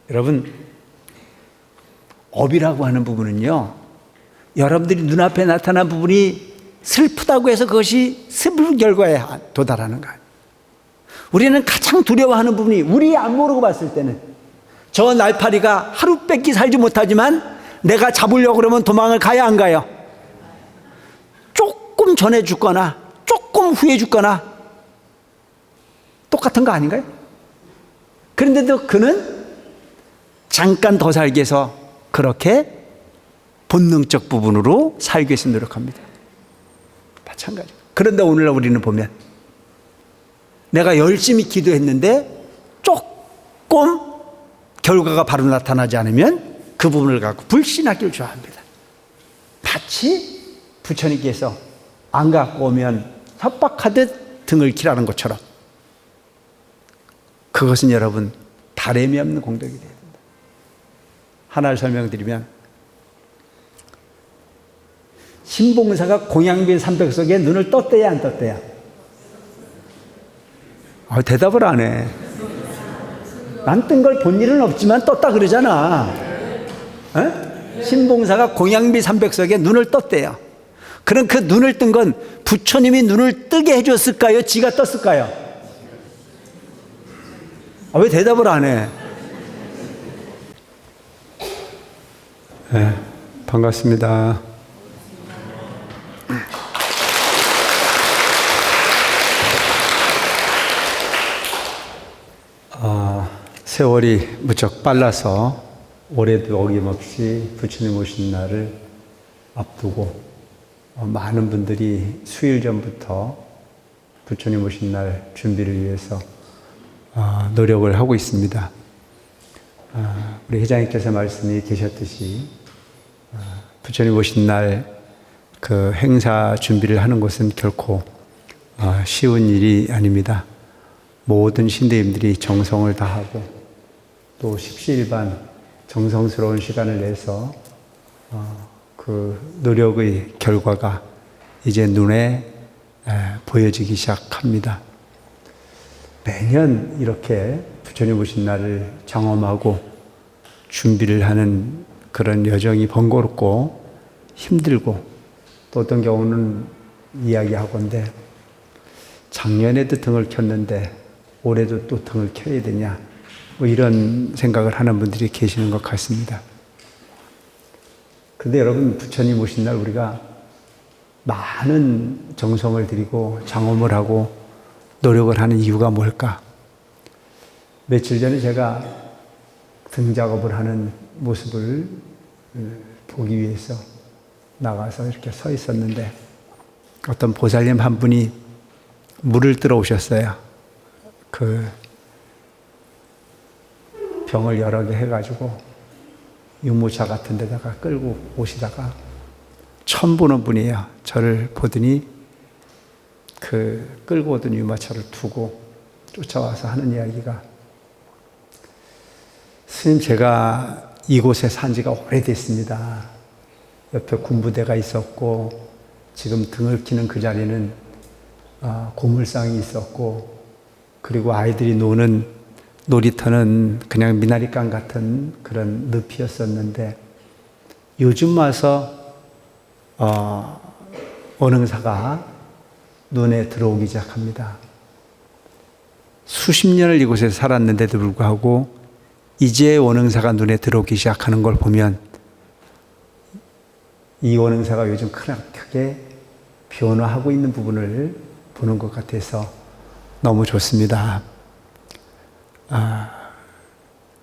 여러분, 업이라고 하는 부분은요, 여러분들이 눈앞에 나타난 부분이 슬프다고 해서 그것이 슬픈 결과에 도달하는 거예요. 우리는 가장 두려워하는 부분이, 우리 안 모르고 봤을 때는 저 날파리가 하루 뺏기 살지 못하지만 내가 잡으려고 그러면 도망을 가야 안 가요? 조금 전에 죽거나 조금 후에 죽거나 똑같은 거 아닌가요? 그런데도 그는 잠깐 더 살기 위해서 그렇게 본능적 부분으로 살기 위해서 노력합니다. 마찬가지. 그런데 오늘날 우리는 보면 내가 열심히 기도했는데 조금 결과가 바로 나타나지 않으면 그 부분을 갖고 불신하기를 좋아합니다. 마치 부처님께서 안 갖고 오면 협박하듯 등을 키라는 것처럼, 그것은 여러분 다름이 없는 공덕이 돼야 된다. 하나를 설명드리면, 신봉사가 공양빈 삼백석에 눈을 떴대야 안 떴대야? 대답을 안 해. 난 뜬 걸 본 일은 없지만 떴다 그러잖아. 신봉사가 공양비 삼백석에 눈을 떴대요. 그럼 그 눈을 뜬 건 부처님이 눈을 뜨게 해줬을까요? 지가 떴을까요? 왜 대답을 안 해? 네, 반갑습니다. 세월이 무척 빨라서 올해도 어김없이 부처님 오신 날을 앞두고 많은 분들이 수일 전부터 부처님 오신 날 준비를 위해서 노력을 하고 있습니다. 우리 회장님께서 말씀이 계셨듯이 부처님 오신 날 그 행사 준비를 하는 것은 결코 쉬운 일이 아닙니다. 모든 신대님들이 정성을 다하고 또 십시일반 정성스러운 시간을 내서 그 노력의 결과가 이제 눈에 보여지기 시작합니다. 매년 이렇게 부처님 오신 날을 경험하고 준비를 하는 그런 여정이 번거롭고 힘들고, 또 어떤 경우는 이야기하건대 작년에도 등을 켰는데 올해도 또 등을 켜야 되냐, 뭐 이런 생각을 하는 분들이 계시는 것 같습니다. 그런데 여러분, 부처님 오신 날 우리가 많은 정성을 들이고 장엄을 하고 노력을 하는 이유가 뭘까? 며칠 전에 제가 등 작업을 하는 모습을 보기 위해서 나가서 이렇게 서 있었는데 어떤 보살님 한 분이 물을 들어 오셨어요. 그 병을 여러 개 해가지고 유모차 같은 데다가 끌고 오시다가 처음 보는 분이에요. 저를 보더니 그 끌고 오던 유모차를 두고 쫓아와서 하는 이야기가, 스님, 제가 이곳에 산 지가 오래됐습니다. 옆에 군부대가 있었고 지금 등을 키는 그 자리는 고물상이 있었고, 그리고 아이들이 노는 놀이터는 그냥 미나리강 같은 그런 늪이었었는데, 요즘 와서 원흥사가 눈에 들어오기 시작합니다. 수십 년을 이곳에 살았는데도 불구하고 이제 원흥사가 눈에 들어오기 시작하는 걸 보면 이 원흥사가 요즘 크게 변화하고 있는 부분을 보는 것 같아서 너무 좋습니다.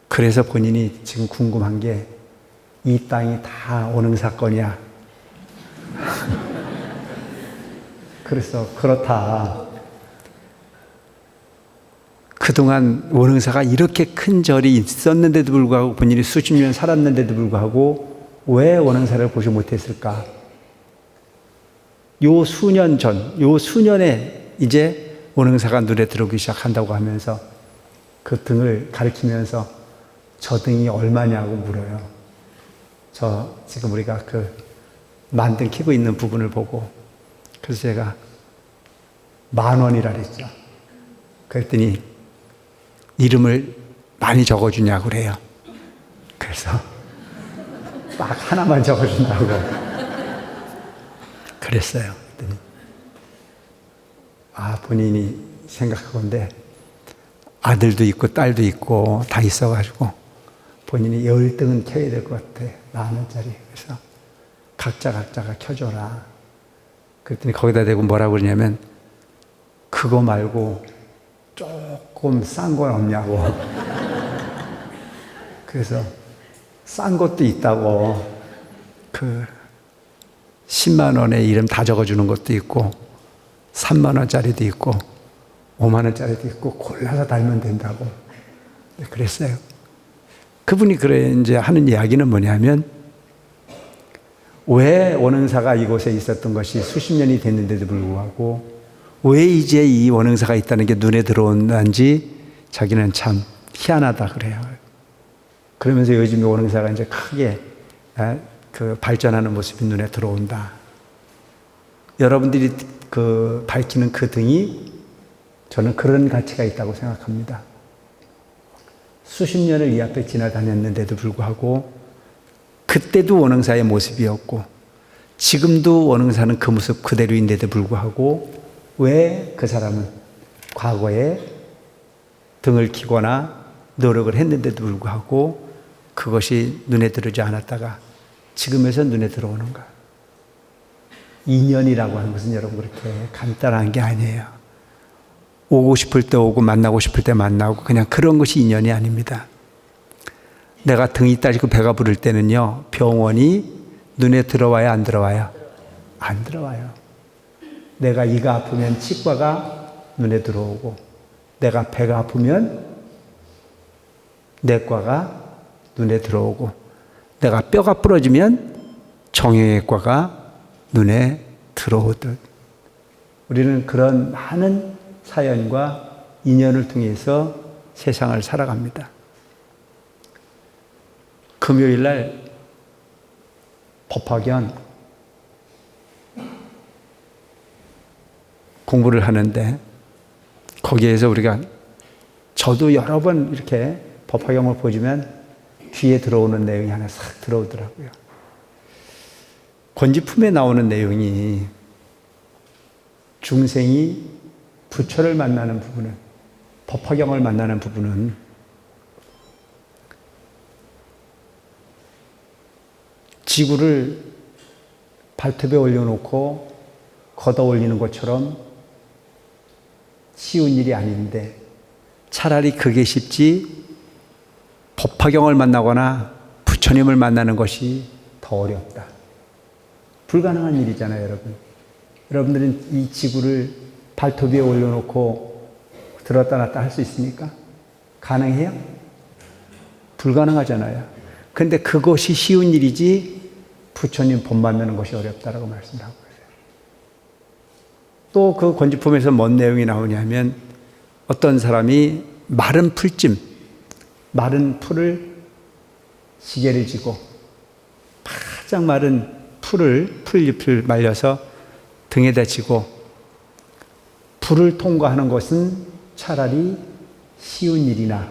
그래서 본인이 지금 궁금한 게, 이 땅이 다 원흥사 거냐? 그래서 그렇다. 그동안 원흥사가 이렇게 큰 절이 있었는데도 불구하고, 본인이 수십 년 살았는데도 불구하고 왜 원흥사를 보지 못했을까? 요 수년 전, 요 수년에 이제 원흥사가 눈에 들어오기 시작한다고 하면서 그 등을 가리키면서 저 등이 얼마냐고 물어요. 저 지금 우리가 그 만등 켜고 있는 부분을 보고, 그래서 제가 10,000원이라 그랬죠. 그랬더니 이름을 많이 적어주냐고 그래요. 그래서 딱 하나만 적어준다고 그랬어요. 그랬더니 본인이 생각하건대 아들도 있고 딸도 있고 다 있어가지고 본인이 열등은 켜야 될 것 같아. 10,000원짜리. 그래서 각자가 켜줘라. 그랬더니 거기다 대고 뭐라고 그러냐면 그거 말고 조금 싼 건 없냐고. 그래서 싼 것도 있다고. 10만 원에 이름 다 적어주는 것도 있고 3만 원짜리도 있고 5만 원짜리도 있고 골라서 달면 된다고. 그랬어요. 그분이 이제 하는 이야기는 뭐냐면 왜 원흥사가 이곳에 있었던 것이 수십 년이 됐는데도 불구하고 왜 이제 이 원흥사가 있다는 게 눈에 들어온다는지 자기는 참 희한하다 그래요. 그러면서 요즘 원흥사가 이제 크게 발전하는 모습이 눈에 들어온다. 여러분들이 밝히는 그 등이 저는 그런 가치가 있다고 생각합니다. 수십 년을 이 앞에 지나다녔는데도 불구하고 그때도 원흥사의 모습이었고 지금도 원흥사는 그 모습 그대로인데도 불구하고 왜 그 사람은 과거에 등을 키거나 노력을 했는데도 불구하고 그것이 눈에 들어오지 않았다가 지금에서 눈에 들어오는가? 인연이라고 하는 것은 여러분 그렇게 간단한 게 아니에요. 오고 싶을 때 오고 만나고 싶을 때 만나고 그냥 그런 것이 인연이 아닙니다. 내가 등이 따지고 배가 부를 때는요, 병원이 눈에 들어와야 안 들어와요? 안 들어와요. 내가 이가 아프면 치과가 눈에 들어오고 내가 배가 아프면 내과가 눈에 들어오고 내가 뼈가 부러지면 정형외과가 눈에 들어오듯 우리는 그런 많은 사연과 인연을 통해서 세상을 살아갑니다. 금요일 날 법화견 공부를 하는데 거기에서 저도 여러 번 이렇게 법화경을 보지만 귀에 들어오는 내용이 하나 싹 들어오더라고요. 권지품에 나오는 내용이 중생이 부처를 만나는 부분은, 법화경을 만나는 부분은 지구를 발톱에 올려놓고 걷어 올리는 것처럼 쉬운 일이 아닌데 차라리 그게 쉽지 법화경을 만나거나 부처님을 만나는 것이 더 어렵다. 불가능한 일이잖아요, 여러분. 여러분들은 이 지구를 발톱 위에 올려놓고 들었다 놨다 할 수 있습니까? 가능해요? 불가능하잖아요. 근데 그것이 쉬운 일이지 부처님 본 만나는 것이 어렵다라고 말씀하고 계세요. 또 그 권지품에서 뭔 내용이 나오냐면 어떤 사람이 마른 풀찜, 마른 풀을 시계를 지고 바짝 마른 풀잎을 말려서 등에다 지고 불을 통과하는 것은 차라리 쉬운 일이나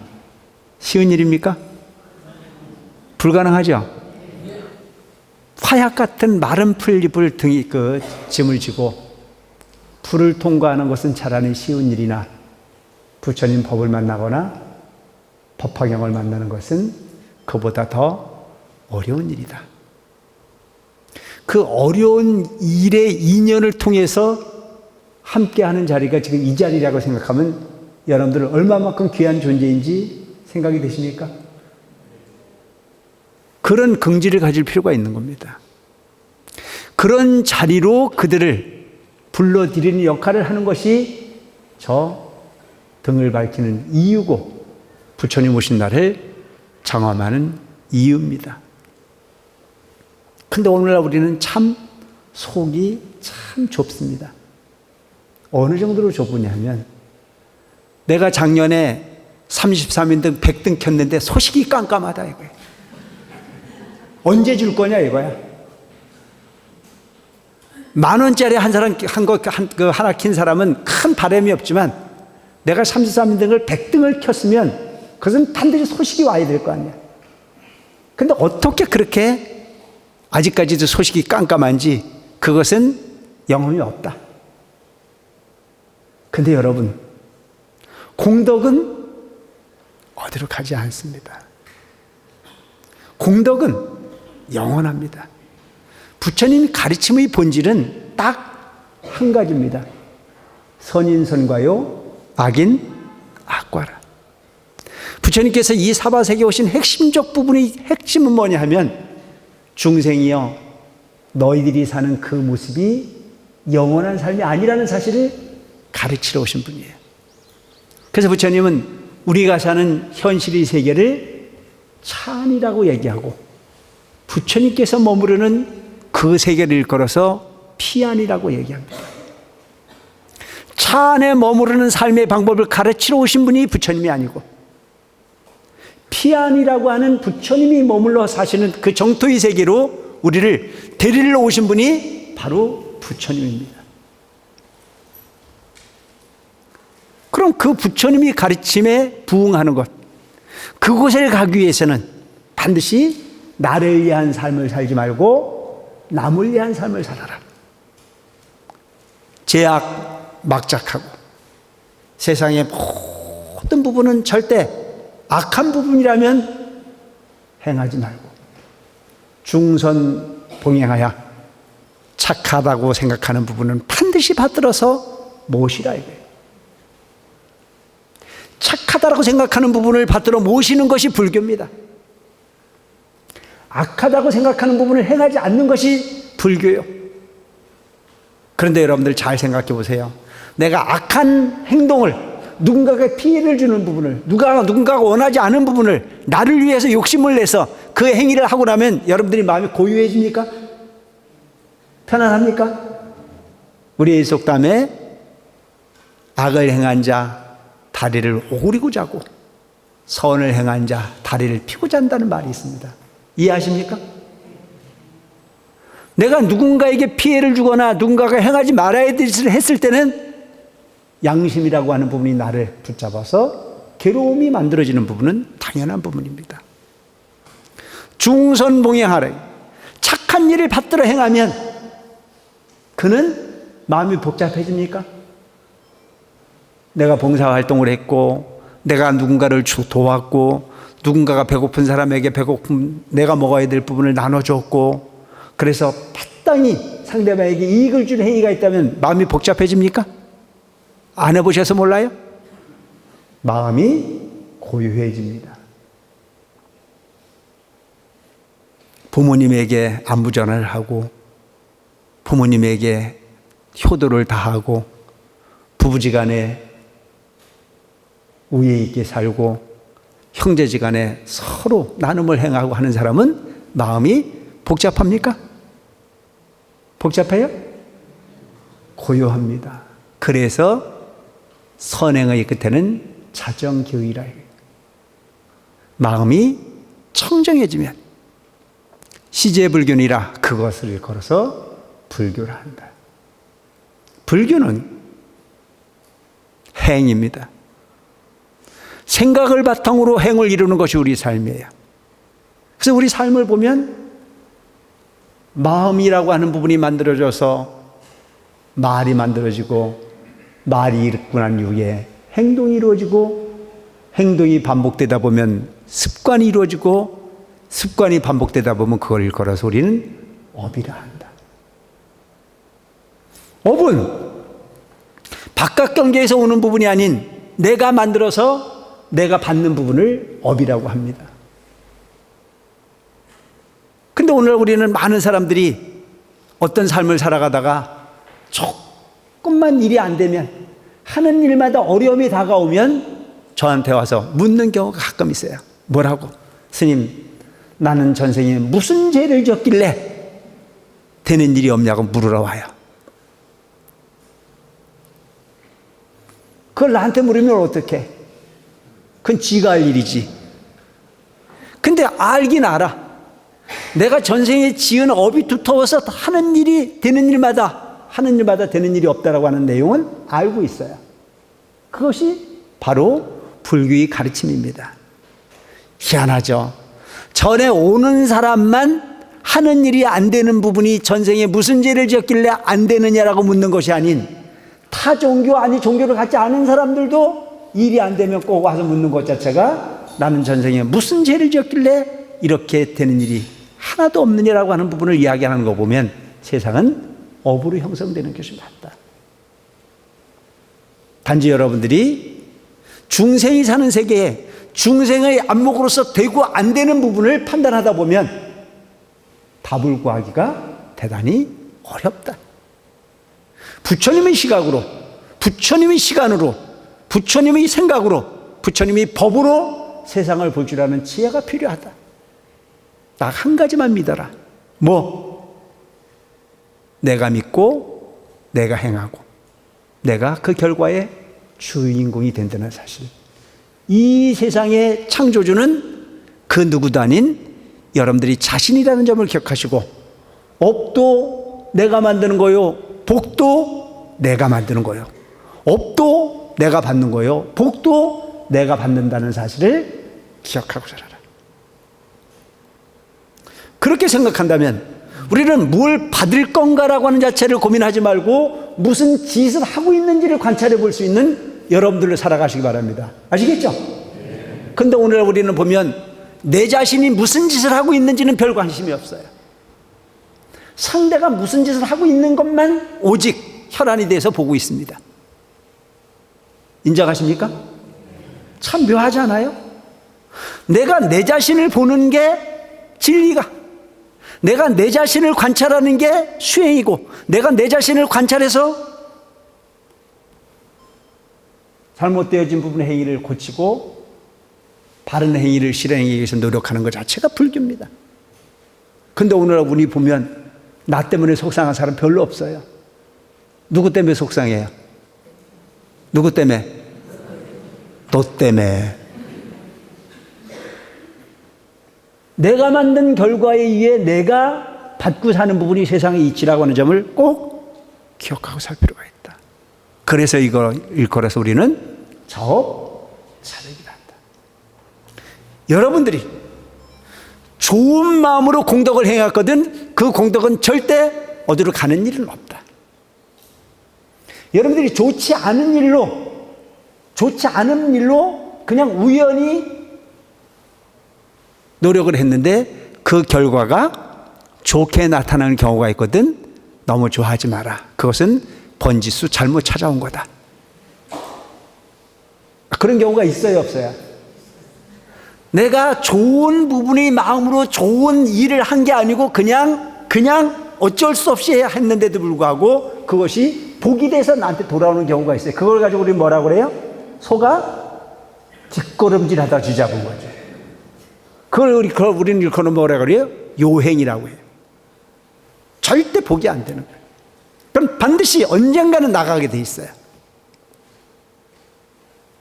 쉬운 일입니까? 불가능하죠? 화약 같은 마른 풀잎을 짐을 지고 불을 통과하는 것은 차라리 쉬운 일이나 부처님 법을 만나거나 법화경을 만나는 것은 그보다 더 어려운 일이다. 그 어려운 일의 인연을 통해서 함께하는 자리가 지금 이 자리라고 생각하면 여러분들은 얼마만큼 귀한 존재인지 생각이 되십니까? 그런 긍지를 가질 필요가 있는 겁니다. 그런 자리로 그들을 불러들이는 역할을 하는 것이 저 등을 밝히는 이유고 부처님 오신 날을 장엄하는 이유입니다. 근데 오늘날 우리는 참 속이 참 좁습니다. 어느 정도로 좁으냐면 내가 작년에 33인등 100등 켰는데 소식이 깜깜하다 이거야. 언제 줄 거냐 이거야. 10,000원짜리 한 사람 하나 킨 사람은 큰 바람이 없지만 내가 33인등을 100등을 켰으면 그것은 반드시 소식이 와야 될 거 아니야. 근데 어떻게 그렇게 아직까지도 소식이 깜깜한지 그것은 영혼이 없다. 근데 여러분, 공덕은 어디로 가지 않습니다. 공덕은 영원합니다. 부처님 가르침의 본질은 딱 한 가지입니다. 선인 선과요, 악인 악과라. 부처님께서 이 사바세계에 오신 핵심적 부분의 핵심은 뭐냐 하면, 중생이여 너희들이 사는 그 모습이 영원한 삶이 아니라는 사실을 가르치러 오신 분이에요. 그래서 부처님은 우리가 사는 현실의 세계를 찬이라고 얘기하고, 부처님께서 머무르는 그 세계를 일컬어서 피안이라고 얘기합니다. 차 안에 머무르는 삶의 방법을 가르치러 오신 분이 부처님이 아니고, 피안이라고 하는 부처님이 머물러 사시는 그 정토의 세계로 우리를 데리러 오신 분이 바로 부처님입니다. 그럼 그 부처님이 가르침에 부응하는 것, 그곳에 가기 위해서는 반드시 나를 위한 삶을 살지 말고 남을 위한 삶을 살아라. 제약 막작하고 세상의 모든 부분은 절대 악한 부분이라면 행하지 말고 중선봉행하여 착하다고 생각하는 부분은 반드시 받들어서 모시라 이거예요. 착하다고 생각하는 부분을 받들어 모시는 것이 불교입니다. 악하다고 생각하는 부분을 행하지 않는 것이 불교요. 그런데 여러분들 잘 생각해 보세요. 내가 악한 행동을, 누군가에게 피해를 주는 부분을, 누군가가 원하지 않은 부분을 나를 위해서 욕심을 내서 그 행위를 하고 나면 여러분들이 마음이 고요해집니까? 편안합니까? 우리의 속담에 악을 행한 자 다리를 오그리고 자고 선을 행한 자 다리를 펴고 잔다는 말이 있습니다. 이해하십니까? 내가 누군가에게 피해를 주거나 누군가가 행하지 말아야 될 짓을 했을 때는 양심이라고 하는 부분이 나를 붙잡아서 괴로움이 만들어지는 부분은 당연한 부분입니다. 중선봉행하라. 착한 일을 받들어 행하면 그는 마음이 복잡해집니까? 내가 봉사활동을 했고 내가 누군가를 도왔고 누군가가 배고픈 사람에게 내가 먹어야 될 부분을 나눠줬고 그래서 마땅히 상대방에게 이익을 주는 행위가 있다면 마음이 복잡해집니까? 안 해보셔서 몰라요? 마음이 고요해집니다. 부모님에게 안부전화를 하고 부모님에게 효도를 다하고 부부지간에 우애 있게 살고 형제지간에 서로 나눔을 행하고 하는 사람은 마음이 복잡합니까? 복잡해요? 고요합니다. 그래서 선행의 끝에는 자정교의라. 마음이 청정해지면 시제불견이라 그것을 걸어서 불교를 한다. 불교는 행입니다. 생각을 바탕으로 행을 이루는 것이 우리 삶이에요. 그래서 우리 삶을 보면 마음이라고 하는 부분이 만들어져서 말이 만들어지고 말이 이루고 난 이후에 행동이 이루어지고 행동이 반복되다 보면 습관이 이루어지고 습관이 반복되다 보면 그걸 일컬어서 우리는 업이라 한다. 업은 바깥 경계에서 오는 부분이 아닌 내가 만들어서 내가 받는 부분을 업이라고 합니다. 근데 오늘 우리는 많은 사람들이 어떤 삶을 살아가다가 조금만 일이 안 되면 하는 일마다 어려움이 다가오면 저한테 와서 묻는 경우가 가끔 있어요. 뭐라고? 스님, 나는 전생에 무슨 죄를 졌길래 되는 일이 없냐고 물으러 와요. 그걸 나한테 물으면 어떡해? 그건 지가 할 일이지. 근데 알긴 알아. 내가 전생에 지은 업이 두터워서 하는 일이 되는 일마다 되는 일이 없다라고 하는 내용은 알고 있어요. 그것이 바로 불교의 가르침입니다. 희한하죠. 전에 오는 사람만 하는 일이 안 되는 부분이 전생에 무슨 죄를 지었길래 안 되느냐라고 묻는 것이 아닌, 타 종교 아니 종교를 갖지 않은 사람들도 일이 안 되면 꼭 와서 묻는 것 자체가 나는 전생에 무슨 죄를 지었길래 이렇게 되는 일이 하나도 없느냐라고 하는 부분을 이야기하는 거 보면 세상은 업으로 형성되는 것이 맞다. 단지 여러분들이 중생이 사는 세계에 중생의 안목으로서 되고 안 되는 부분을 판단하다 보면 답을 구하기가 대단히 어렵다. 부처님의 시각으로, 부처님의 시간으로, 부처님의 생각으로, 부처님의 법으로 세상을 볼 줄 아는 지혜가 필요하다. 딱 한 가지만 믿어라. 뭐? 내가 믿고 내가 행하고 내가 그 결과의 주인공이 된다는 사실. 이 세상의 창조주는 그 누구도 아닌 여러분들이 자신이라는 점을 기억하시고, 업도 내가 만드는 거요, 복도 내가 만드는 거요, 업도 내가 받는 거요, 복도 내가 받는다는 사실을 기억하고 살아라. 그렇게 생각한다면 우리는 뭘 받을 건가라고 하는 자체를 고민하지 말고 무슨 짓을 하고 있는지를 관찰해 볼 수 있는 여러분들로 살아가시기 바랍니다. 아시겠죠? 근데 오늘 우리는 보면 내 자신이 무슨 짓을 하고 있는지는 별 관심이 없어요. 상대가 무슨 짓을 하고 있는 것만 오직 혈안이 돼서 보고 있습니다. 인정하십니까? 참 묘하지 않아요? 내가 내 자신을 보는 게 진리가, 내가 내 자신을 관찰하는 게 수행이고, 내가 내 자신을 관찰해서 잘못되어진 부분의 행위를 고치고 바른 행위를 실행하기 위해서 노력하는 것 자체가 불교입니다. 근데 오늘 우리 보면 나 때문에 속상한 사람 별로 없어요. 누구 때문에 속상해요? 누구 때문에? 너 때문에. 내가 만든 결과에 의해 내가 받고 사는 부분이 세상에 있지라고 하는 점을 꼭 기억하고 살 필요가 있다. 그래서 이걸 일컬어서 우리는 자업자득이다. 여러분들이 좋은 마음으로 공덕을 행했거든 그 공덕은 절대 어디로 가는 일은 없다. 여러분들이 좋지 않은 일로 그냥 우연히 노력을 했는데 그 결과가 좋게 나타나는 경우가 있거든. 너무 좋아하지 마라. 그것은 번지수 잘못 찾아온 거다. 그런 경우가 있어요, 없어요? 내가 좋은 부분이 마음으로 좋은 일을 한 게 아니고 그냥 어쩔 수 없이 했는데도 불구하고 그것이 복이 돼서 나한테 돌아오는 경우가 있어요. 그걸 가지고 우리 뭐라고 그래요? 소가 뒷걸음질하다 쥐잡은 거죠. 우리는 일컬어 뭐라고 그래요? 요행이라고 해요. 절대 복이 안 되는 거예요. 그럼 반드시 언젠가는 나가게 돼 있어요.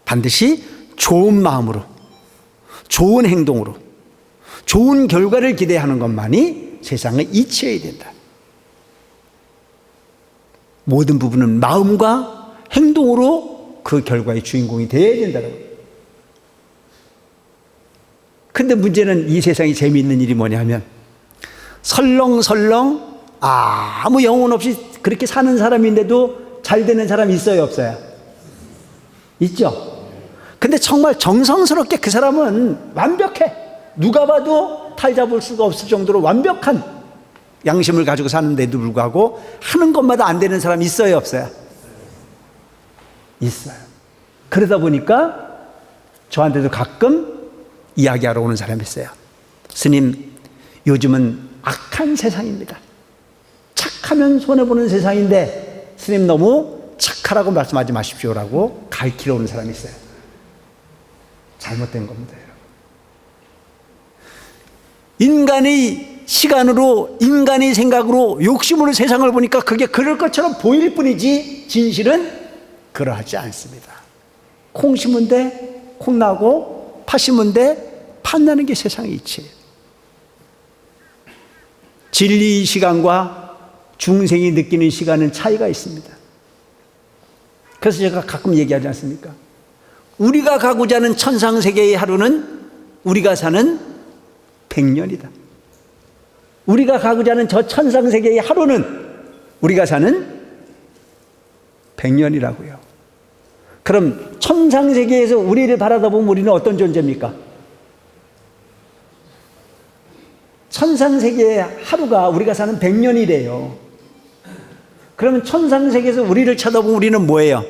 반드시 좋은 마음으로, 좋은 행동으로, 좋은 결과를 기대하는 것만이 세상의 이치여야 된다. 모든 부분은 마음과 행동으로 그 결과의 주인공이 되어야 된다는 거예요. 근데 문제는 이 세상에 재미있는 일이 뭐냐면 설렁설렁 아무 영혼 없이 그렇게 사는 사람인데도 잘 되는 사람 있어요, 없어요? 있죠? 근데 정말 정성스럽게 그 사람은 완벽해. 누가 봐도 탈 잡을 수가 없을 정도로 완벽한 양심을 가지고 사는데도 불구하고 하는 것마다 안 되는 사람 있어요, 없어요? 있어요. 그러다 보니까 저한테도 가끔 이야기하러 오는 사람이 있어요. 스님, 요즘은 악한 세상입니다. 착하면 손해보는 세상인데 스님 너무 착하라고 말씀하지 마십시오라고 가르치러 오는 사람이 있어요. 잘못된 겁니다, 여러분. 인간의 시간으로, 인간의 생각으로, 욕심으로 세상을 보니까 그게 그럴 것처럼 보일 뿐이지 진실은 그러하지 않습니다. 콩 심은 데 콩 나고 파 심은 데 팥나는 게 세상의 이치예요. 진리의 시간과 중생이 느끼는 시간은 차이가 있습니다. 그래서 제가 가끔 얘기하지 않습니까? 우리가 가고자 하는 천상세계의 하루는 우리가 사는 100년이다. 우리가 가고자 하는 저 천상세계의 하루는 우리가 사는 100년이라고요. 그럼 천상세계에서 우리를 바라다보면 우리는 어떤 존재입니까? 천상세계의 하루가 우리가 사는 100년이래요. 그러면 천상세계에서 우리를 쳐다보면 우리는 뭐예요?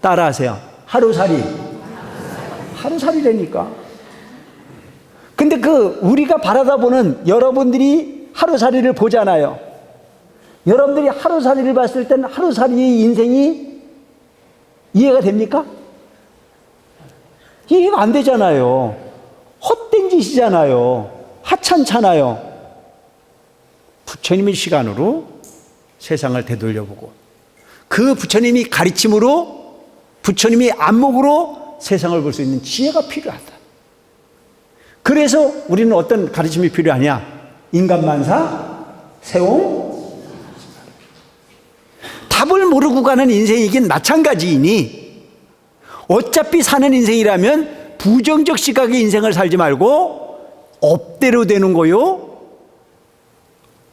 따라하세요. 하루살이. 하루살이라니까. 근데 우리가 바라다보는 여러분들이 하루살이를 보잖아요. 여러분들이 하루살이를 봤을 때는 하루살이의 인생이 이해가 됩니까? 이해가 안 되잖아요. 헛된 짓이잖아요. 하찮잖아요. 부처님의 시간으로 세상을 되돌려보고 그 부처님이 가르침으로 부처님이 안목으로 세상을 볼 수 있는 지혜가 필요하다. 그래서 우리는 어떤 가르침이 필요하냐? 인간만사 세옹. 답을 모르고 가는 인생이긴 마찬가지이니 어차피 사는 인생이라면 부정적 시각의 인생을 살지 말고 업대로 되는 거요.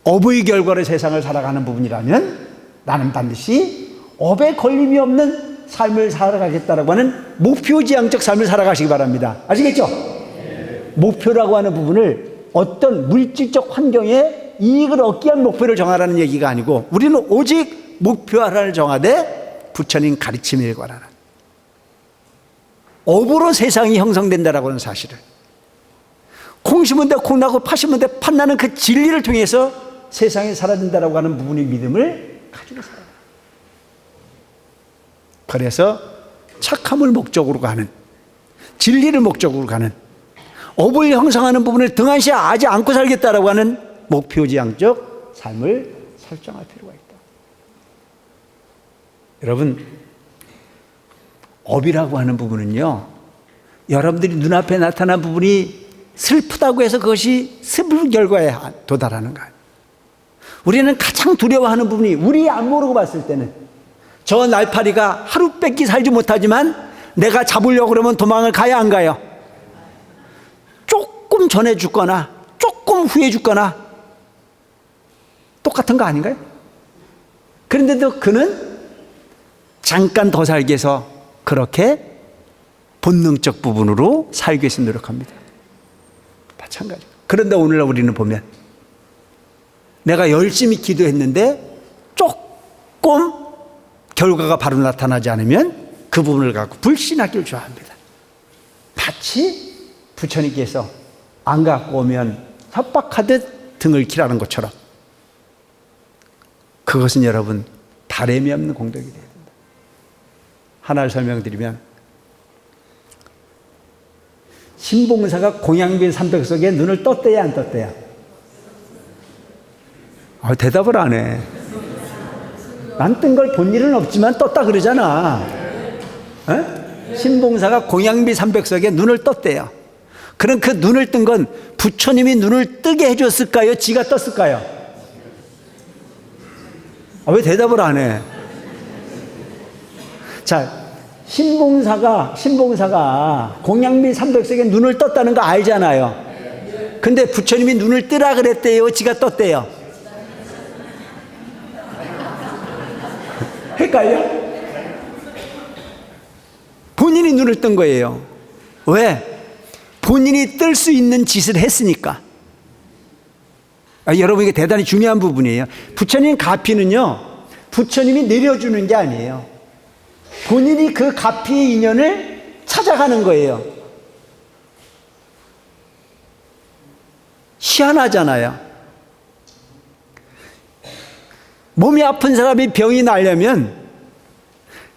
업의 결과로 세상을 살아가는 부분이라면 나는 반드시 업에 걸림이 없는 삶을 살아가겠다라고 하는 목표지향적 삶을 살아가시기 바랍니다. 아시겠죠? 목표라고 하는 부분을 어떤 물질적 환경에 이익을 얻기 위한 목표를 정하라는 얘기가 아니고 우리는 오직 목표 하나를 정하되 부처님 가르침에 관한 업으로 세상이 형성된다라고 하는 사실을 콩 심은 데 콩 나고 팥 심은 데 팥 나는 그 진리를 통해서 세상에 사라진다라고 하는 부분의 믿음을 가지고 살아요. 그래서 착함을 목적으로 가는 진리를 목적으로 가는 업을 형성하는 부분을 등한시하지 않고 살겠다라고 하는 목표지향적 삶을 설정할 필요가 있다. 여러분, 업이라고 하는 부분은요, 여러분들이 눈앞에 나타난 부분이 슬프다고 해서 그것이 슬픈 결과에 도달하는 거 아니에요. 우리는 가장 두려워하는 부분이 우리 안 모르고 봤을 때는 저 날파리가 하루밖에 살지 못하지만 내가 잡으려고 그러면 도망을 가야 안 가요? 조금 전에 죽거나 조금 후에 죽거나 똑같은 거 아닌가요? 그런데도 그는 잠깐 더 살기 위해서 그렇게 본능적 부분으로 살기 위해서 노력합니다. 마찬가지. 그런데 오늘날 우리는 보면 내가 열심히 기도했는데 조금 결과가 바로 나타나지 않으면 그 부분을 갖고 불신하기를 좋아합니다. 마치 부처님께서 안 갖고 오면 협박하듯 등을 기라는 것처럼 그것은 여러분 바램이 없는 공덕이 돼야 된다. 하나를 설명드리면 신봉사가 공양빈 삼백석에 눈을 떴대야 안 떴대야? 대답을 안 해. 난 뜬 걸 본 일은 없지만 떴다 그러잖아. 신봉사가 공양비 삼백석에 눈을 떴대요. 그럼 그 눈을 뜬 건 부처님이 눈을 뜨게 해줬을까요? 지가 떴을까요? 왜 대답을 안 해? 자, 신봉사가 공양비 삼백석에 눈을 떴다는 거 알잖아요. 근데 부처님이 눈을 뜨라 그랬대요? 지가 떴대요? 헷갈려? 본인이 눈을 뜬 거예요. 왜? 본인이 뜰 수 있는 짓을 했으니까. 여러분, 이게 대단히 중요한 부분이에요. 부처님 가피는요, 부처님이 내려주는 게 아니에요. 본인이 그 가피의 인연을 찾아가는 거예요. 희한하잖아요. 몸이 아픈 사람이 병이 나려면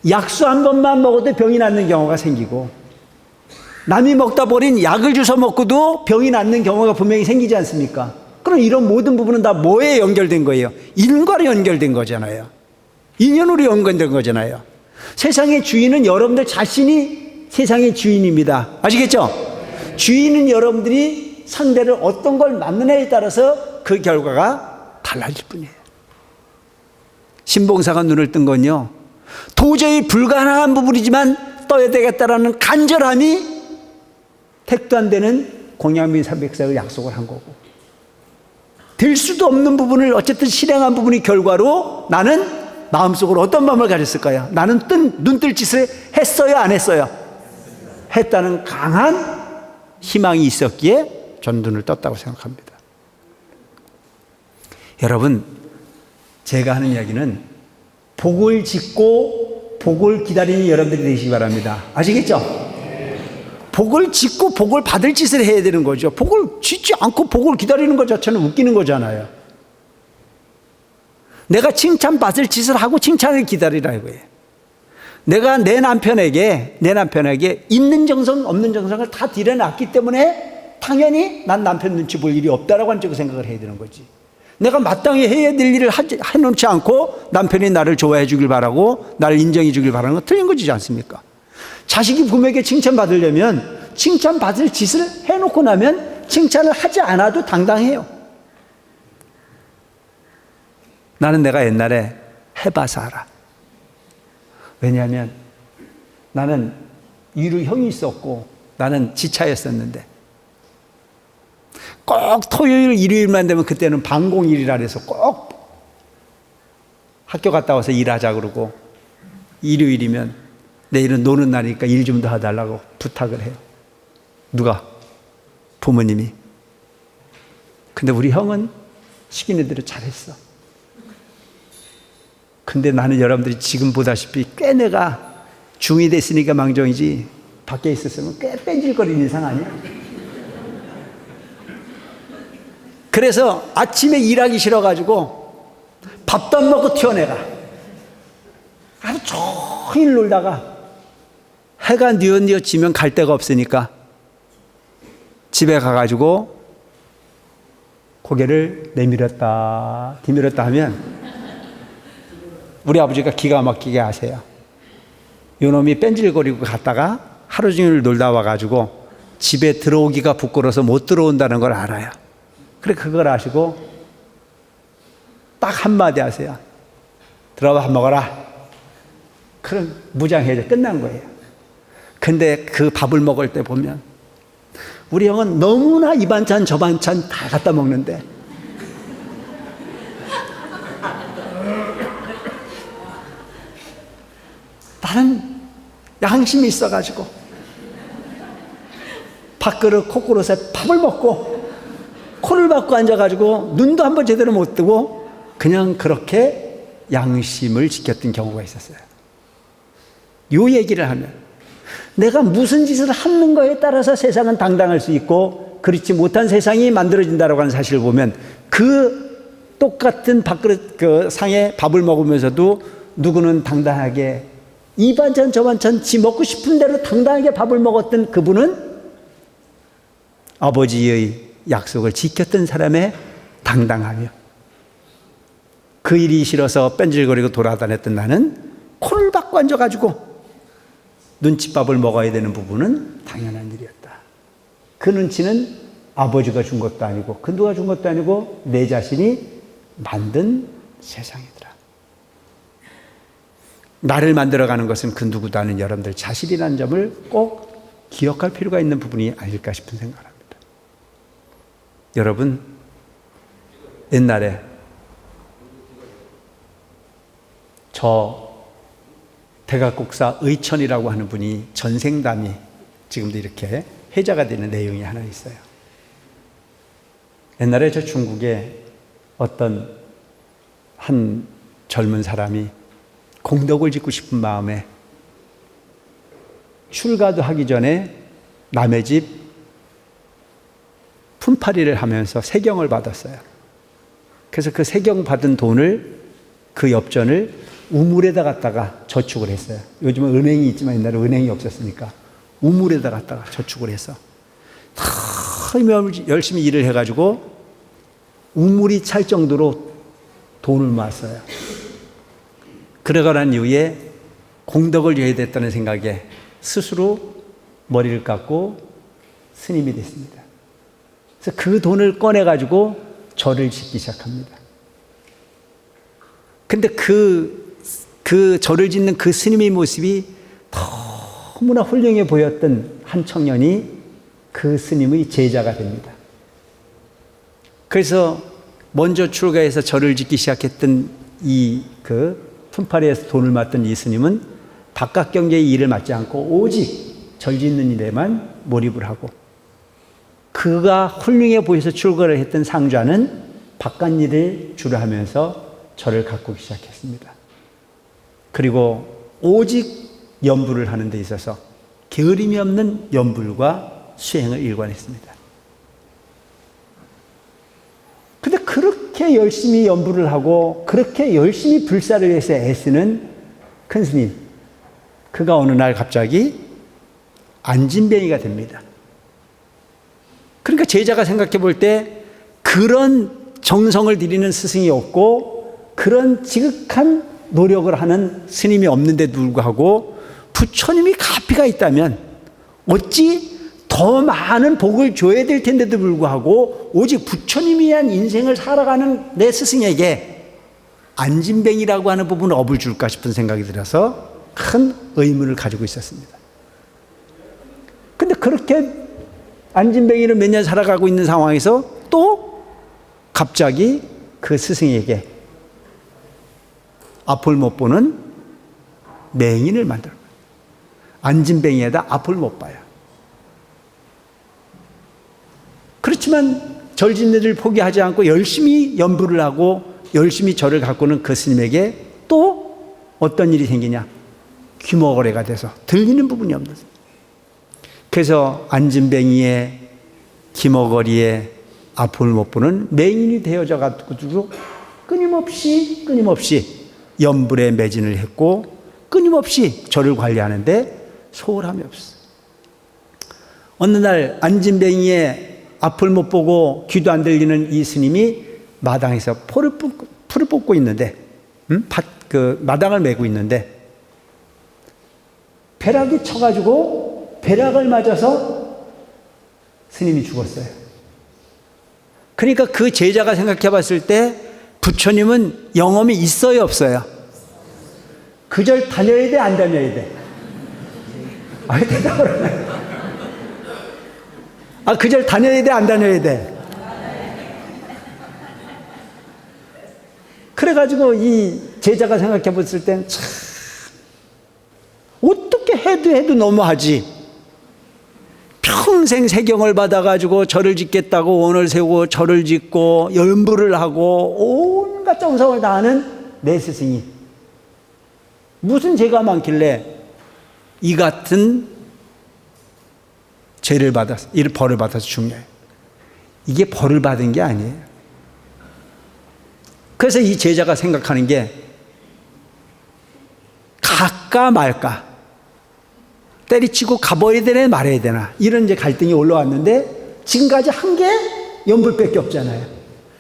약수 한 번만 먹어도 병이 낫는 경우가 생기고 남이 먹다 버린 약을 주워 먹고도 병이 낫는 경우가 분명히 생기지 않습니까? 그럼 이런 모든 부분은 다 뭐에 연결된 거예요? 인과로 연결된 거잖아요. 인연으로 연결된 거잖아요. 세상의 주인은 여러분들 자신이 세상의 주인입니다. 아시겠죠? 주인은 여러분들이 상대를 어떤 걸 만나냐에 따라서 그 결과가 달라질 뿐이에요. 신봉사가 눈을 뜬 건요, 도저히 불가능한 부분이지만 떠야 되겠다라는 간절함이 택도 안 되는 공양미 300석을 약속을 한 거고, 될 수도 없는 부분을 어쨌든 실행한 부분이 결과로 나는 마음속으로 어떤 마음을 가졌을까요? 나는 눈 뜰 짓을 했어요, 안 했어요? 했다는 강한 희망이 있었기에 저는 눈을 떴다고 생각합니다. 여러분, 제가 하는 이야기는 복을 짓고 복을 기다리는 여러분들이 되시기 바랍니다. 아시겠죠? 복을 짓고 복을 받을 짓을 해야 되는 거죠. 복을 짓지 않고 복을 기다리는 것 자체는 웃기는 거잖아요. 내가 칭찬받을 짓을 하고 칭찬을 기다리라 이거예요. 내가 내 남편에게 있는 정성 없는 정성을 다 들여놨기 때문에 당연히 난 남편 눈치 볼 일이 없다라고 한 쪽으로 생각을 해야 되는 거지. 내가 마땅히 해야 될 일을 해놓지 않고 남편이 나를 좋아해 주길 바라고 나를 인정해 주길 바라는 건 틀린 거지 않습니까? 자식이 부모에게 칭찬받으려면 칭찬받을 짓을 해놓고 나면 칭찬을 하지 않아도 당당해요. 나는 내가 옛날에 해봐서 알아. 왜냐하면 나는 위로 형이 있었고 나는 지차였었는데 꼭 토요일 일요일만 되면 그때는 방공일이라 해서 꼭 학교 갔다 와서 일하자 그러고, 일요일이면 내일은 노는 날이니까 일 좀 더 해달라고 부탁을 해요. 누가? 부모님이. 근데 우리 형은 시키는 대로 잘했어. 근데 나는 여러분들이 지금 보다시피 꽤 내가 중이 됐으니까 망정이지 밖에 있었으면 꽤 뺀질거리는 이상 아니야? 그래서 아침에 일하기 싫어가지고 밥도 안 먹고 튀어내가. 하루 종일 놀다가 해가 뉘어지면 갈 데가 없으니까 집에 가가지고 고개를 내밀었다 뒤밀었다 하면 우리 아버지가 기가 막히게 하세요. 요놈이 뺀질거리고 갔다가 하루 종일 놀다 와가지고 집에 들어오기가 부끄러워서 못 들어온다는 걸 알아요. 그래 그걸 아시고 딱 한마디 하세요. 들어와 밥 먹어라. 그럼 무장해제 끝난 거예요. 근데 그 밥을 먹을 때 보면 우리 형은 너무나 이 반찬 저 반찬 다 갖다 먹는데 나는 양심이 있어가지고 밥그릇 콧그릇에 밥을 먹고 코를 박고 앉아가지고 눈도 한번 제대로 못 뜨고 그냥 그렇게 양심을 지켰던 경우가 있었어요. 요 얘기를 하면 내가 무슨 짓을 하는 거에 따라서 세상은 당당할 수 있고 그렇지 못한 세상이 만들어진다고 하는 사실을 보면 그 똑같은 밥그릇 그 상에 밥을 먹으면서도 누구는 당당하게 이 반찬 저 반찬 지 먹고 싶은 대로 당당하게 밥을 먹었던 그분은 아버지의 약속을 지켰던 사람의 당당하며 그 일이 싫어서 뺀질거리고 돌아다녔던 나는 코를 박고 앉아가지고 눈칫밥을 먹어야 되는 부분은 당연한 일이었다. 그 눈치는 아버지가 준 것도 아니고 그 누가 준 것도 아니고 내 자신이 만든 세상이더라. 나를 만들어가는 것은 그 누구도 아닌 여러분들 자신이라는 점을 꼭 기억할 필요가 있는 부분이 아닐까 싶은 생각을 합니다. 여러분, 옛날에 저 대각국사 의천이라고 하는 분이 전생담이 지금도 이렇게 회자가 되는 내용이 하나 있어요. 옛날에 저 중국에 어떤 한 젊은 사람이 공덕을 짓고 싶은 마음에 출가도 하기 전에 남의 집 품팔이를 하면서 세경을 받았어요. 그래서 그 세경 받은 돈을 그 엽전을 우물에다 갖다가 저축을 했어요. 요즘은 은행이 있지만 옛날에 은행이 없었으니까 우물에다 갖다가 저축을 해서 다 열심히 일을 해가지고 우물이 찰 정도로 돈을 모았어요. 그러고 난 이후에 공덕을 줘야 됐다는 생각에 스스로 머리를 깎고 스님이 됐습니다. 그래서 그 돈을 꺼내가지고 절을 짓기 시작합니다. 근데 그 절을 짓는 그 스님의 모습이 너무나 훌륭해 보였던 한 청년이 그 스님의 제자가 됩니다. 그래서 먼저 출가해서 절을 짓기 시작했던 품팔이에서 돈을 맡던 이 스님은 바깥 경제의 일을 맡지 않고 오직 절 짓는 일에만 몰입을 하고, 그가 훌륭해 보여서 출가를 했던 상좌는 바깥 일을 주로 하면서 절을 가꾸기 시작했습니다. 그리고 오직 연불을 하는 데 있어서 게으름이 없는 연불과 수행을 일관했습니다. 근데 그렇게 열심히 연불을 하고 그렇게 열심히 불사를 위해서 애쓰는 큰 스님, 그가 어느 날 갑자기 안진뱅이가 됩니다. 그러니까 제자가 생각해 볼 때 그런 정성을 들이는 스승이 없고 그런 지극한 노력을 하는 스님이 없는데도 불구하고 부처님이 가피가 있다면 어찌 더 많은 복을 줘야 될 텐데도 불구하고 오직 부처님이 위한 인생을 살아가는 내 스승에게 안진뱅이라고 하는 부분을 업을 줄까 싶은 생각이 들어서 큰 의문을 가지고 있었습니다. 근데 그렇게 안진뱅이를 몇 년 살아가고 있는 상황에서 또 갑자기 그 스승에게 앞을 못 보는 맹인을 만들어. 안진뱅이에다 앞을 못 봐요. 그렇지만 절 짓는 일을 포기하지 않고 열심히 연불을 하고 열심히 절을 가꾸는 그 스님에게 또 어떤 일이 생기냐? 귀머거리가 돼서 들리는 부분이 없는. 그래서 안진뱅이의 귀머거리에 앞을 못 보는 맹인이 되어져 가지고 끊임없이 연불에 매진을 했고 끊임없이 절을 관리하는데 소홀함이 없어. 어느 날 안진뱅이의 앞을 못 보고 귀도 안 들리는 이 스님이 마당에서 풀을 뽑고 있는데, 마당을 메고 있는데 벼락이 쳐가지고 벼락을 맞아서 스님이 죽었어요. 그러니까 그 제자가 생각해 봤을 때 부처님은 영험이 있어요, 없어요? 그 절 다녀야 돼, 안 다녀야 돼? 아니, 대답을 안 해요. 그 절 다녀야 돼, 안 다녀야 돼? 그래가지고 이 제자가 생각해 봤을 땐 참, 어떻게 해도 너무하지. 평생 세경을 받아가지고 절을 짓겠다고 원을 세우고 절을 짓고 연불을 하고 온갖 정성을 다하는 내 스승이 무슨 죄가 많길래 이 같은 죄를 받아서, 이 벌을 받아서 죽냐. 이게 벌을 받은 게 아니에요. 그래서 이 제자가 생각하는 게 갈까 말까, 때리치고 가버려야 되나 말아야 되나, 이런 이제 갈등이 올라왔는데 지금까지 한 게 연불밖에 없잖아요.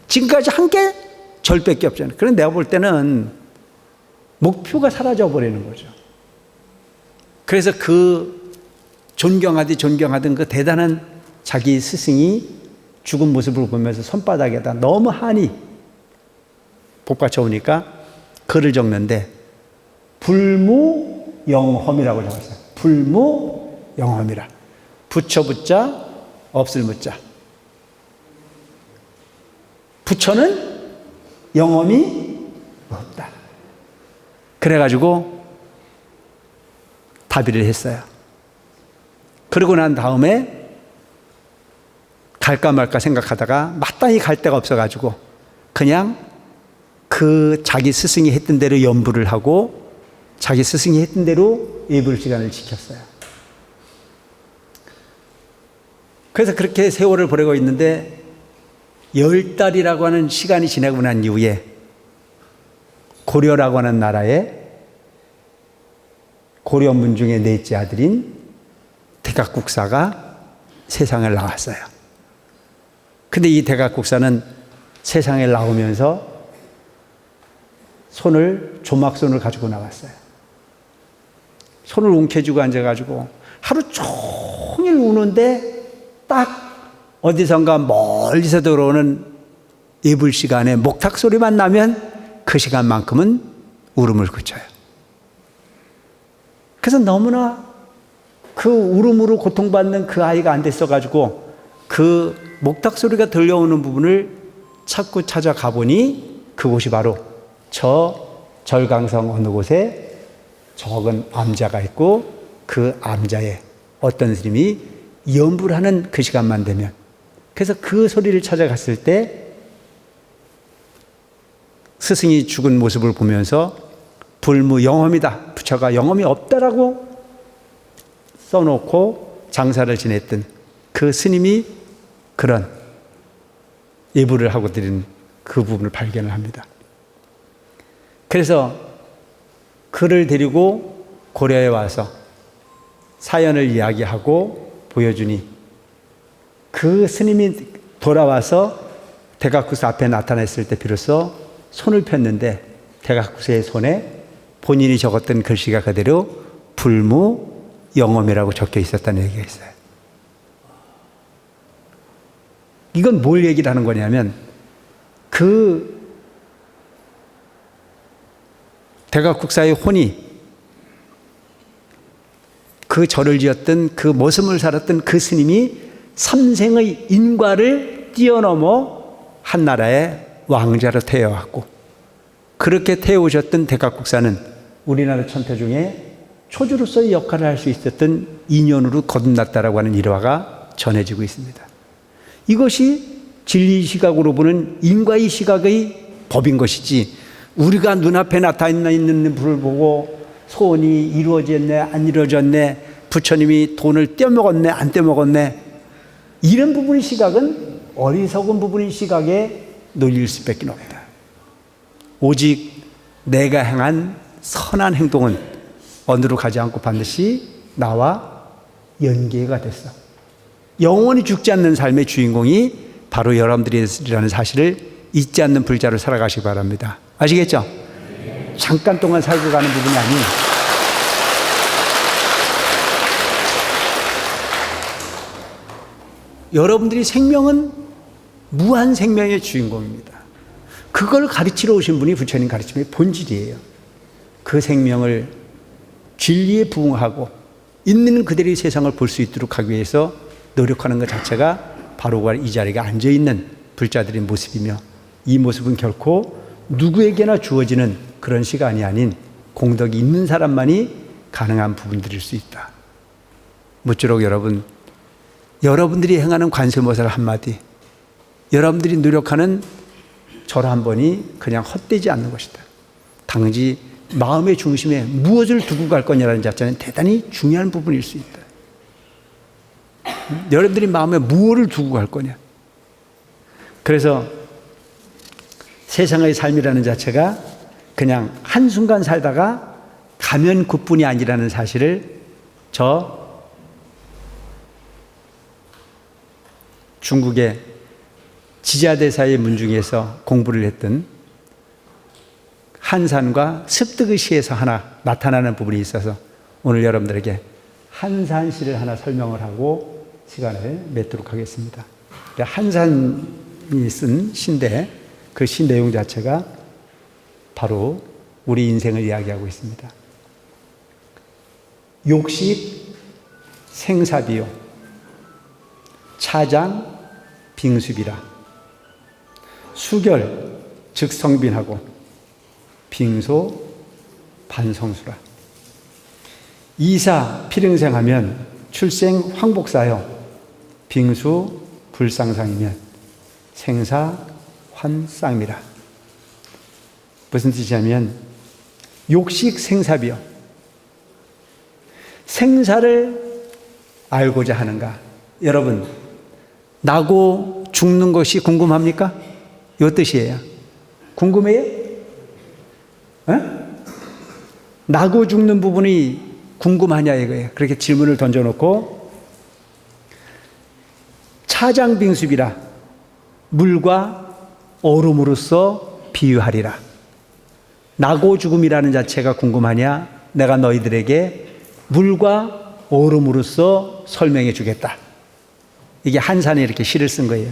지금까지 한 게 절밖에 없잖아요. 그런데 내가 볼 때는 목표가 사라져 버리는 거죠. 그래서 그 존경하던 그 대단한 자기 스승이 죽은 모습을 보면서 손바닥에다 너무 한이 복받쳐 오니까 글을 적는데 불무영험이라고 적었어요. 불무영험이라. 부처 부자, 없을 무자. 부처는 영험이 없다. 그래가지고 답의를 했어요. 그러고 난 다음에 갈까 말까 생각하다가 마땅히 갈 데가 없어가지고 그냥 그 자기 스승이 했던 대로 연불을 하고 자기 스승이 했던 대로 예불 시간을 지켰어요. 그래서 그렇게 세월을 보내고 있는데 10달이라고 하는 시간이 지나고 난 이후에 고려라고 하는 나라에 고려 문중의 넷째 아들인 대각국사가 세상을 나왔어요. 근데 이 대각국사는 세상에 나오면서 조막손을 가지고 나왔어요. 손을 움켜쥐고 앉아가지고 하루 종일 우는데 딱 어디선가 멀리서 들어오는 예불 시간에 목탁 소리만 나면 그 시간만큼은 울음을 그쳐요. 그래서 너무나 그 울음으로 고통받는 그 아이가 안 됐어가지고 그 목탁 소리가 들려오는 부분을 찾고 찾아가 보니 그곳이 바로 저 절강성 어느 곳에 적은 암자가 있고 그 암자에 어떤 스님이 염불 하는 그 시간만 되면, 그래서 그 소리를 찾아갔을 때 스승이 죽은 모습을 보면서 불무 영험이다, 부처가 영험이 없다라고 써놓고 장사를 지냈던 그 스님이 그런 예불을 하고 드린 그 부분을 발견을 합니다. 그래서 그를 데리고 고려에 와서 사연을 이야기하고 보여주니 그 스님이 돌아와서 대각국수 앞에 나타났을 때 비로소 손을 폈는데 대각국수의 손에 본인이 적었던 글씨가 그대로 불무 영험이라고 적혀 있었다는 얘기가 있어요. 이건 뭘 얘기를 하는 거냐면 그 대각국사의 혼이 그 절을 지었던 그 모습을 살았던 그 스님이 삼생의 인과를 뛰어넘어 한 나라의 왕자로 태어왔고, 그렇게 태어오셨던 대각국사는 우리나라 천태 중에 초주로서의 역할을 할 수 있었던 인연으로 거듭났다라고 하는 일화가 전해지고 있습니다. 이것이 진리 시각으로 보는 인과의 시각의 법인 것이지, 우리가 눈앞에 나타나 있는 불을 보고 소원이 이루어졌네 안 이루어졌네, 부처님이 돈을 떼먹었네 안 떼먹었네, 이런 부분의 시각은 어리석은 부분의 시각에 놓일 수밖에 없다. 오직 내가 행한 선한 행동은 어디로 가지 않고 반드시 나와 연계가 됐어. 영원히 죽지 않는 삶의 주인공이 바로 여러분들이라는 사실을 잊지 않는 불자로 살아가시기 바랍니다. 아시겠죠? 잠깐 동안 살고 가는 부분이 아닌, 여러분들이 생명은 무한 생명의 주인공입니다. 그걸 가르치러 오신 분이 부처님 가르침의 본질이에요. 그 생명을 진리에 부응하고 있는 그대로의 세상을 볼 수 있도록 하기 위해서 노력하는 것 자체가 바로 이 자리에 앉아있는 불자들의 모습이며, 이 모습은 결코 누구에게나 주어지는 그런 시간이 아닌 공덕이 있는 사람만이 가능한 부분들일 수 있다. 모쪼록 여러분들이 행하는 관세모살 한마디, 여러분들이 노력하는 절 한 번이 그냥 헛되지 않는 것이다. 단지 마음의 중심에 무엇을 두고 갈 거냐라는 자체는 대단히 중요한 부분일 수 있다. 여러분들이 마음에 무엇을 두고 갈 거냐. 그래서 세상의 삶이라는 자체가 그냥 한순간 살다가 가면 그뿐이 아니라는 사실을 저 중국의 지자대사의 문중에서 공부를 했던 한산과 습득의 시에서 하나 나타나는 부분이 있어서 오늘 여러분들에게 한산시를 하나 설명을 하고 시간을 맺도록 하겠습니다. 한산이 쓴 시인데 그 시 내용 자체가 바로 우리 인생을 이야기하고 있습니다. 욕식 생사비요, 차장 빙수비라. 수결 즉 성빈하고 빙소 반성수라. 이사 필응생하면 출생 황복사요, 빙수 불상상이면 생사 환상이라. 무슨 뜻이냐면 욕식 생사비요, 생사를 알고자 하는가. 여러분, 나고 죽는 것이 궁금합니까? 이 뜻이에요. 궁금해요? 나고 죽는 부분이 궁금하냐 이거예요. 그렇게 질문을 던져놓고 차장빙수비라, 물과 얼음으로써 비유하리라. 나고 죽음이라는 자체가 궁금하냐? 내가 너희들에게 물과 얼음으로써 설명해 주겠다. 이게 한산에 이렇게 시를 쓴 거예요.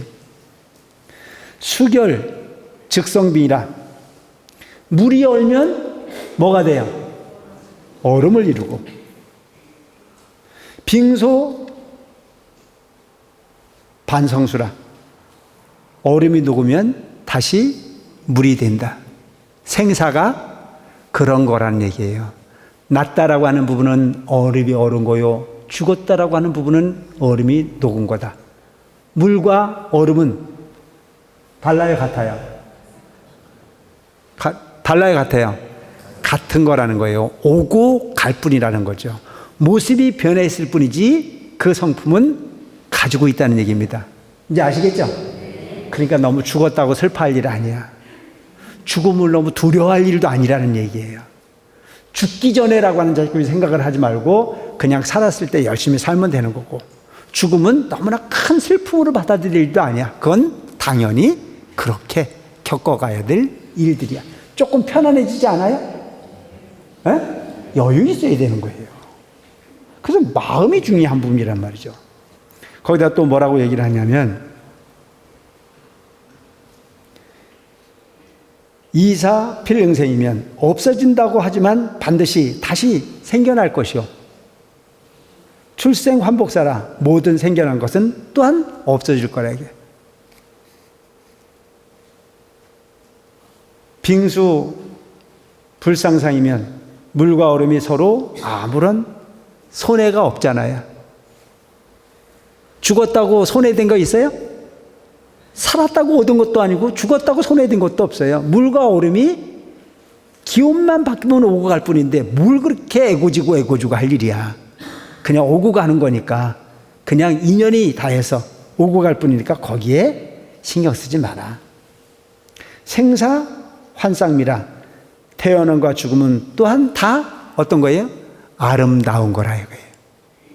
수결 즉성빙이라. 물이 얼면 뭐가 돼요? 얼음을 이루고, 빙소 반성수라. 얼음이 녹으면 다시 물이 된다. 생사가 그런 거라는 얘기예요. 낫다라고 하는 부분은 얼음이 얼은 거요. 죽었다라고 하는 부분은 얼음이 녹은 거다. 물과 얼음은 달라요, 같아요? 달라요, 같아요? 같은 거라는 거예요. 오고 갈 뿐이라는 거죠. 모습이 변했을 뿐이지 그 성품은 가지고 있다는 얘기입니다. 이제 아시겠죠? 그러니까 너무 죽었다고 슬퍼할 일 아니야. 죽음을 너무 두려워할 일도 아니라는 얘기예요. 죽기 전에라고 하는 자꾸 생각을 하지 말고 그냥 살았을 때 열심히 살면 되는 거고, 죽음은 너무나 큰 슬픔으로 받아들일 일도 아니야. 그건 당연히 그렇게 겪어가야 될 일들이야. 조금 편안해지지 않아요? 에? 여유 있어야 되는 거예요. 그래서 마음이 중요한 부분이란 말이죠. 거기다 또 뭐라고 얘기를 하냐면, 이사 필응생이면 없어진다고 하지만 반드시 다시 생겨날 것이요. 출생 환복사라 모든 생겨난 것은 또한 없어질 거라. 빙수 불상상이면 물과 얼음이 서로 아무런 손해가 없잖아요. 죽었다고 손해된 거 있어요? 살았다고 얻은 것도 아니고 죽었다고 손해된 것도 없어요. 물과 얼음이 기온만 바뀌면 오고 갈 뿐인데 뭘 그렇게 애고지고 할 일이야. 그냥 오고 가는 거니까, 그냥 인연이 다해서 오고 갈 뿐이니까 거기에 신경 쓰지 마라. 생사 환상미라. 태어남과 죽음은 또한 다 어떤 거예요? 아름다운 거라 이거예요.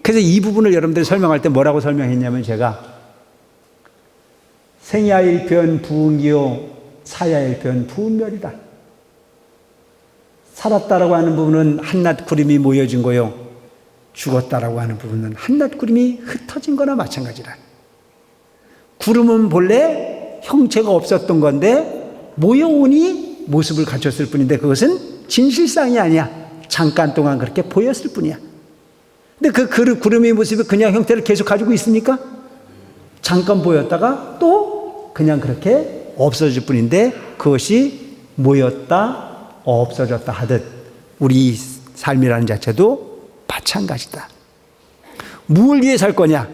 그래서 이 부분을 여러분들이 설명할 때 뭐라고 설명했냐면, 제가 생야일편 부흥기요 사야일편 부흥멸이다. 살았다라고 하는 부분은 한낱 구름이 모여진 거요, 죽었다라고 하는 부분은 한낱 구름이 흩어진 거나 마찬가지라. 구름은 본래 형체가 없었던 건데 모여오니 모습을 갖췄을 뿐인데 그것은 진실상이 아니야. 잠깐 동안 그렇게 보였을 뿐이야. 근데 그 구름의 모습이 그냥 형태를 계속 가지고 있습니까? 잠깐 보였다가 또 그냥 그렇게 없어질 뿐인데, 그것이 모였다 없어졌다 하듯 우리 삶이라는 자체도 마찬가지다. 무엇을 위해 살 거냐?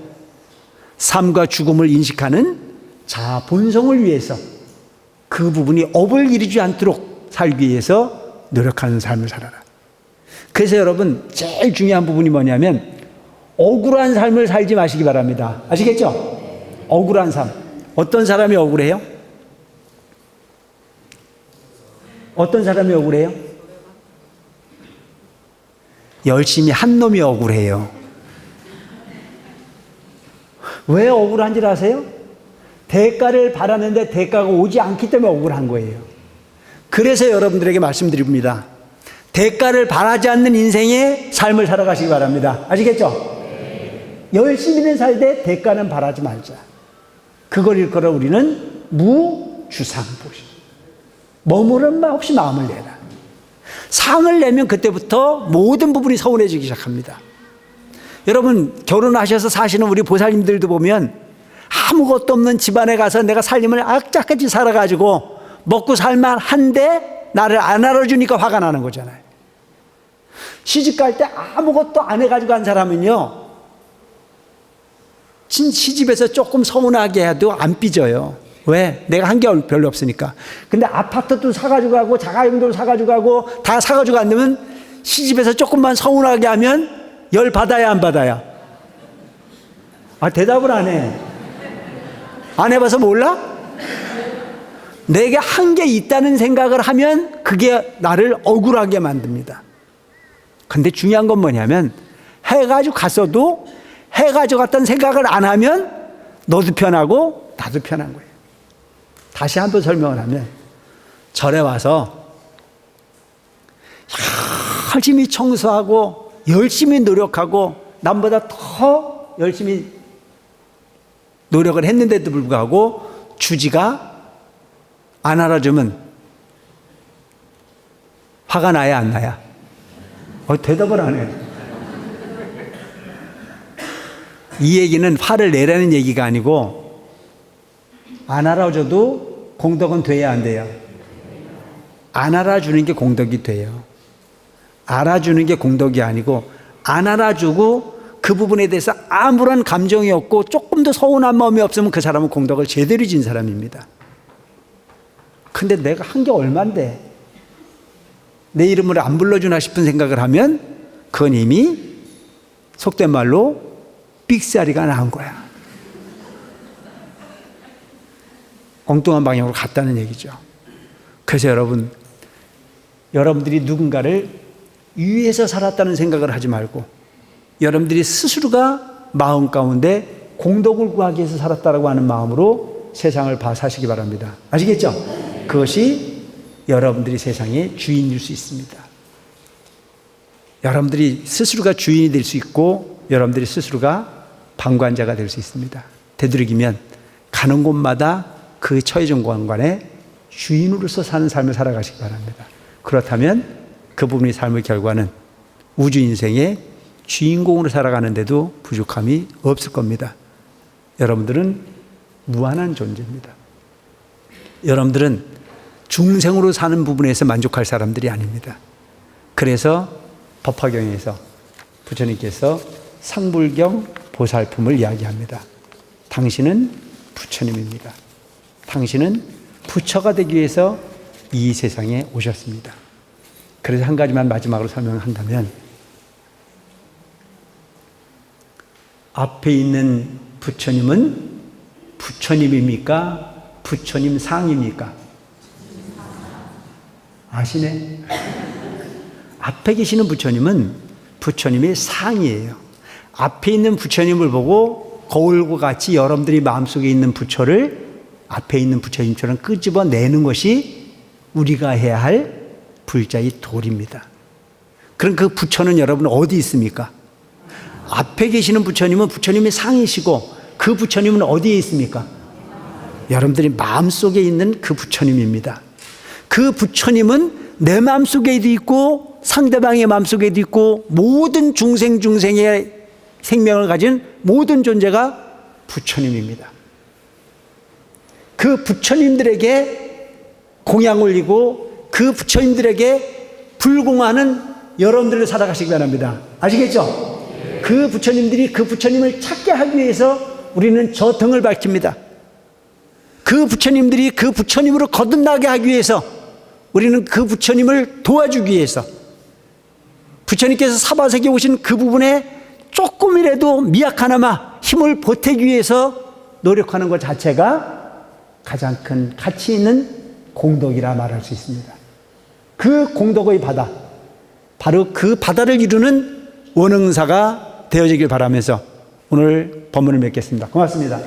삶과 죽음을 인식하는 자아 본성을 위해서, 그 부분이 업을 이루지 않도록 살기 위해서 노력하는 삶을 살아라. 그래서 여러분, 제일 중요한 부분이 뭐냐면 억울한 삶을 살지 마시기 바랍니다. 아시겠죠? 억울한 삶. 어떤 사람이 억울해요? 어떤 사람이 억울해요? 열심히 한 놈이 억울해요. 왜 억울한지 아세요? 대가를 바라는데 대가가 오지 않기 때문에 억울한 거예요. 그래서 여러분들에게 말씀드립니다. 대가를 바라지 않는 인생의 삶을 살아가시기 바랍니다. 아시겠죠? 열심히는 살되 대가는 바라지 말자. 그걸 일컬어 우리는 무주상보시. 머무른 바 없이 마음을 내라. 상을 내면 그때부터 모든 부분이 서운해지기 시작합니다. 여러분, 결혼하셔서 사시는 우리 보살님들도 보면 아무것도 없는 집안에 가서 내가 살림을 악착같이 살아가지고 먹고 살만한데 나를 안 알아주니까 화가 나는 거잖아요. 시집갈 때 아무것도 안 해가지고 간 사람은요, 시집에서 조금 서운하게 해도 안 삐져요. 왜? 내가 한 게 별로 없으니까. 근데 아파트도 사가지고 가고 자가용도 사가지고 가고 다 사가지고 간다면 시집에서 조금만 서운하게 하면 열 받아야 안 받아야? 대답을 안 해. 안 해봐서 몰라? 내게 한 게 있다는 생각을 하면 그게 나를 억울하게 만듭니다. 근데 중요한 건 뭐냐면, 해가지고 갔어도 해가지고 갔다는 생각을 안 하면 너도 편하고 나도 편한 거예요. 다시 한번 설명을 하면, 절에 와서 열심히 청소하고 열심히 노력하고 남보다 더 열심히 노력을 했는데도 불구하고 주지가 안 알아주면 화가 나야 안 나야? 대답을 안 해. 이 얘기는 화를 내라는 얘기가 아니고 안 알아줘도 공덕은 돼야 안 돼요? 안 알아주는 게 공덕이 돼요. 알아주는 게 공덕이 아니고 안 알아주고 그 부분에 대해서 아무런 감정이 없고 조금 더 서운한 마음이 없으면 그 사람은 공덕을 제대로 진 사람입니다. 근데 내가 한 게 얼만데 내 이름을 안 불러주나 싶은 생각을 하면 그건 이미 속된 말로 삑사리가 난 거야. 엉뚱한 방향으로 갔다는 얘기죠. 그래서 여러분들이 누군가를 위해서 살았다는 생각을 하지 말고 여러분들이 스스로가 마음 가운데 공덕을 구하기 위해서 살았다라고 하는 마음으로 세상을 사시기 바랍니다. 아시겠죠? 그것이 여러분들이 세상의 주인일 수 있습니다. 여러분들이 스스로가 주인이 될 수 있고 여러분들이 스스로가 방관자가 될 수 있습니다. 되도록이면 가는 곳마다 그 처해정관관의 주인으로서 사는 삶을 살아가시기 바랍니다. 그렇다면 그 부분의 삶의 결과는 우주 인생의 주인공으로 살아가는데도 부족함이 없을 겁니다. 여러분들은 무한한 존재입니다. 여러분들은 중생으로 사는 부분에서 만족할 사람들이 아닙니다. 그래서 법화경에서 부처님께서 상불경 보살품을 이야기합니다. 당신은 부처님입니다. 당신은 부처가 되기 위해서 이 세상에 오셨습니다. 그래서 한 가지만 마지막으로 설명한다면 앞에 있는 부처님은 부처님입니까? 부처님 상입니까? 아시네? 앞에 계시는 부처님은 부처님의 상이에요. 앞에 있는 부처님을 보고 거울과 같이 여러분들이 마음속에 있는 부처를 앞에 있는 부처님처럼 끄집어내는 것이 우리가 해야 할 불자의 도리입니다. 그럼 그 부처는 여러분 어디 있습니까? 앞에 계시는 부처님은 부처님의 상이시고 그 부처님은 어디에 있습니까? 여러분들이 마음속에 있는 그 부처님입니다. 그 부처님은 내 마음속에도 있고 상대방의 마음속에도 있고 모든 중생의 생명을 가진 모든 존재가 부처님입니다. 그 부처님들에게 공양 올리고 그 부처님들에게 불공하는 여러분들을 살아가시기 바랍니다. 아시겠죠? 그 부처님들이 그 부처님을 찾게 하기 위해서 우리는 저 등을 밝힙니다. 그 부처님들이 그 부처님으로 거듭나게 하기 위해서 우리는 그 부처님을 도와주기 위해서 부처님께서 사바세계에 오신 그 부분에 조금이라도 미약하나마 힘을 보태기 위해서 노력하는 것 자체가 가장 큰 가치 있는 공덕이라 말할 수 있습니다. 그 공덕의 바다, 바로 그 바다를 이루는 원흥사가 되어지길 바라면서 오늘 법문을 맺겠습니다. 고맙습니다.